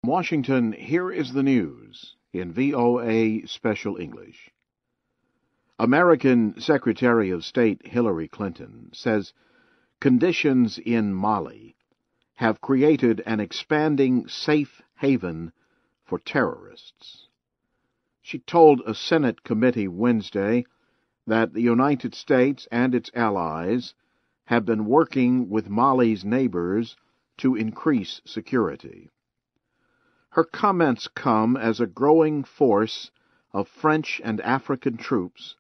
Washington, here is the news in VOA Special English. American Secretary of State Hillary Clinton says conditions in Mali have created an expanding safe haven for terrorists. She told a Senate committee Wednesday that the United States and its allies have been working with Mali's neighbors to increase security. Her comments come as a growing force of French and African troops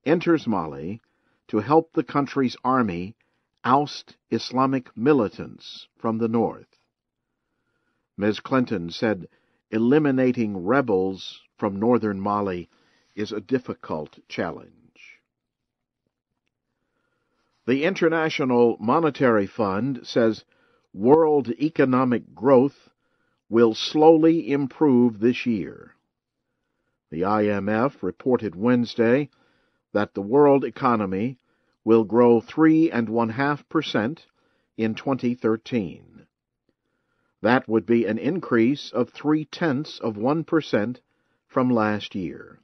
enters Mali to help the country's army oust Islamic militants from the north. Ms. Clinton said eliminating rebels from northern Mali is a difficult challenge. The International Monetary Fund says world economic growth will slowly improve this year. The IMF reported Wednesday that the world economy will grow 3.5% in 2013. That would be an increase of 0.3% from last year.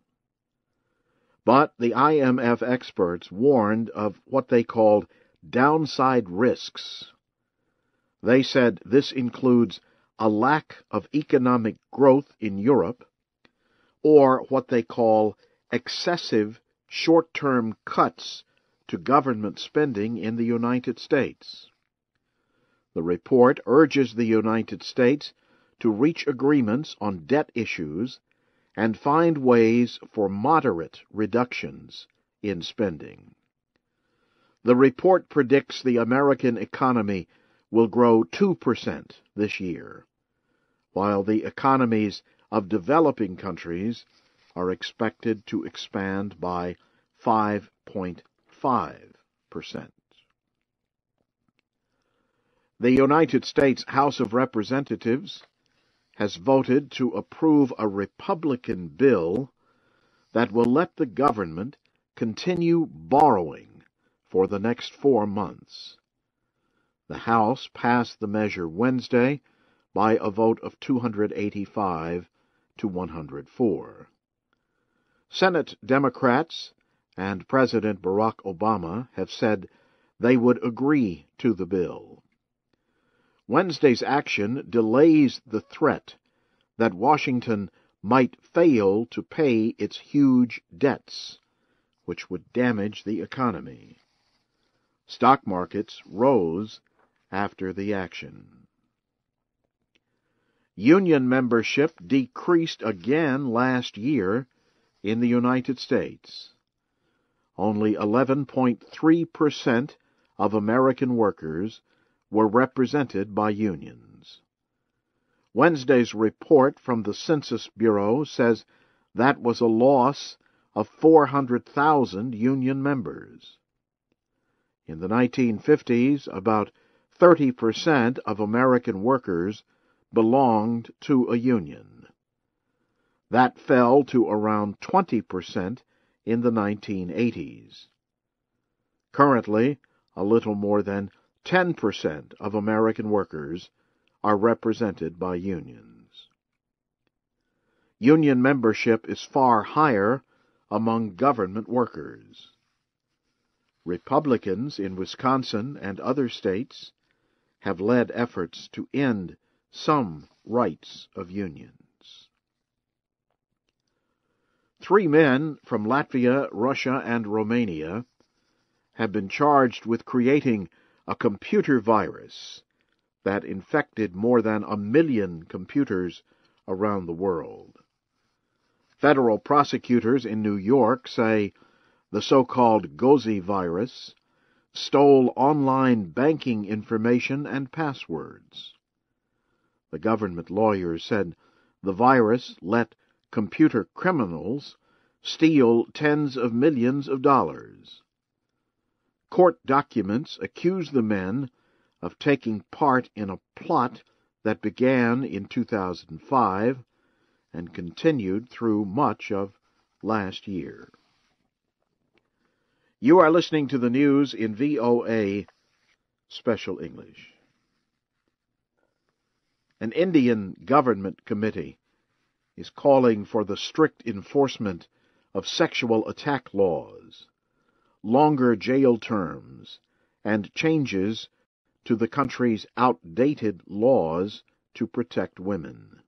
But the IMF experts warned of what they called downside risks. They said this includes a lack of economic growth in Europe, or what they call excessive short-term cuts to government spending in the United States. The report urges the United States to reach agreements on debt issues and find ways for moderate reductions in spending. The report predicts the American economy will grow 2% this year, while the economies of developing countries are expected to expand by 5.5%. The United States House of Representatives has voted to approve a Republican bill that will let the government continue borrowing for the next 4 months. The House passed the measure Wednesday by a vote of 285 to 104. Senate Democrats and President Barack Obama have said they would agree to the bill. Wednesday's action delays the threat that Washington might fail to pay its huge debts, which would damage the economy. Stock markets rose after the action. Union membership decreased again last year in the United States. Only 11.3% of American workers were represented by unions. Wednesday's report from the Census Bureau says that was a loss of 400,000 union members. In the 1950s, about 30% of American workers belonged to a union. That fell to around 20% in the 1980s. Currently, a little more than 10% of American workers are represented by unions. Union membership is far higher among government workers. Republicans in Wisconsin and other states have led efforts to end some rights of unions. 3 men from Latvia, Russia, and Romania have been charged with creating a computer virus that infected more than 1 million computers around the world. Federal prosecutors in New York say the so-called Gozi virus stole online banking information and passwords. The government lawyers said the virus let computer criminals steal tens of millions of dollars. Court documents accuse the men of taking part in a plot that began in 2005 and continued through much of last year. You are listening to the news in VOA Special English. An Indian government committee is calling for the strict enforcement of sexual attack laws, longer jail terms, and changes to the country's outdated laws to protect women.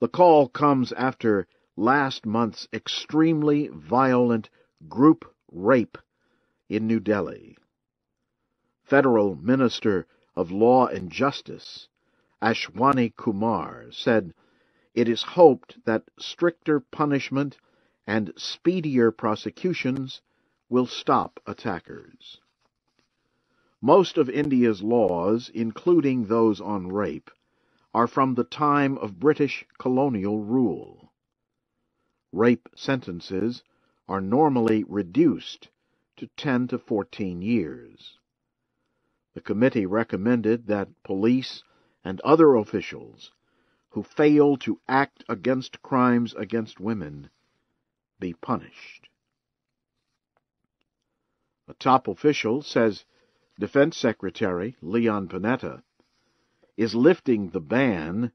The call comes after last month's extremely violent group rape in New Delhi. Federal Minister of Law and Justice Ashwani Kumar said it is hoped that stricter punishment and speedier prosecutions will stop attackers. Most of India's laws, including those on rape, are from the time of British colonial rule. Rape sentences are normally reduced to 10 to 14 years. The committee recommended that police and other officials who fail to act against crimes against women be punished. A top official says Defense Secretary Leon Panetta is lifting the ban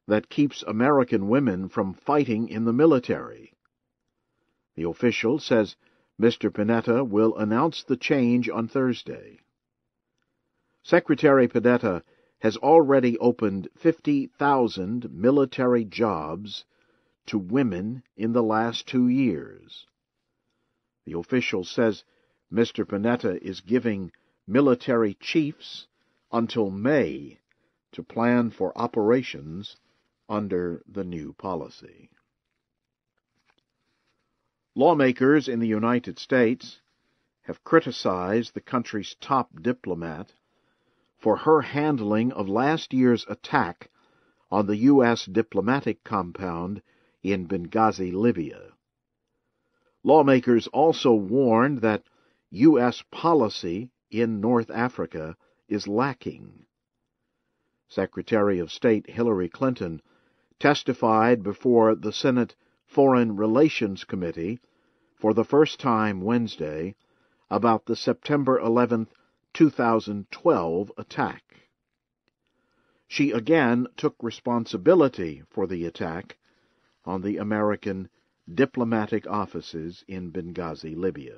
that keeps American women from fighting in the military. The official says Mr. Panetta will announce the change on Thursday. Secretary Panetta has already opened 50,000 military jobs to women in the last 2 years. The official says Mr. Panetta is giving military chiefs until May to plan for operations under the new policy. Lawmakers in the United States have criticized the country's top diplomat for her handling of last year's attack on the U.S. diplomatic compound in Benghazi, Libya. Lawmakers also warned that U.S. policy in North Africa is lacking. Secretary of State Hillary Clinton testified before the Senate Foreign Relations Committee for the first time Wednesday about the September 11, 2012 attack. She again took responsibility for the attack on the American diplomatic offices in Benghazi, Libya.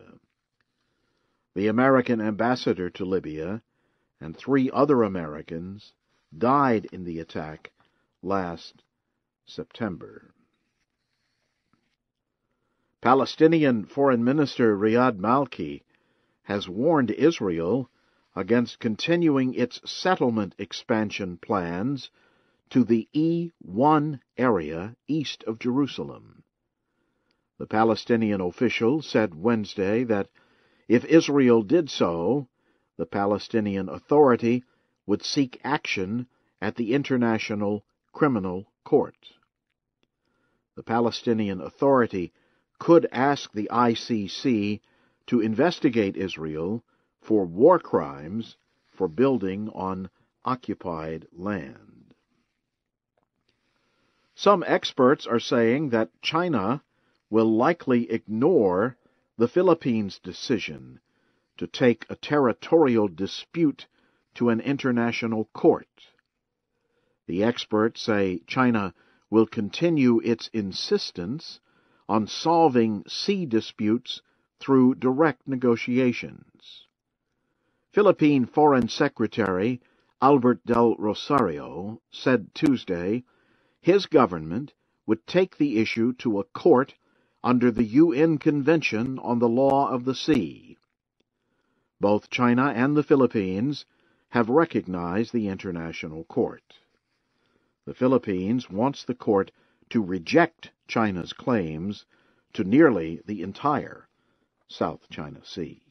The American ambassador to Libya and 3 other Americans died in the attack last September. Palestinian Foreign Minister Riyad Malki has warned Israel against continuing its settlement expansion plans to the E1 area east of Jerusalem. The Palestinian official said Wednesday that if Israel did so, the Palestinian Authority would seek action at the International Criminal Court. The Palestinian Authority could ask the ICC to investigate Israel for war crimes for building on occupied land. Some experts are saying that China will likely ignore the Philippines' decision to take a territorial dispute to an international court. The experts say China will continue its insistence on solving sea disputes through direct negotiations. Philippine Foreign Secretary Albert del Rosario said Tuesday his government would take the issue to a court under the UN Convention on the Law of the Sea. Both China and the Philippines have recognized the International Court. The Philippines wants the court to reject China's claims to nearly the entire South China Sea.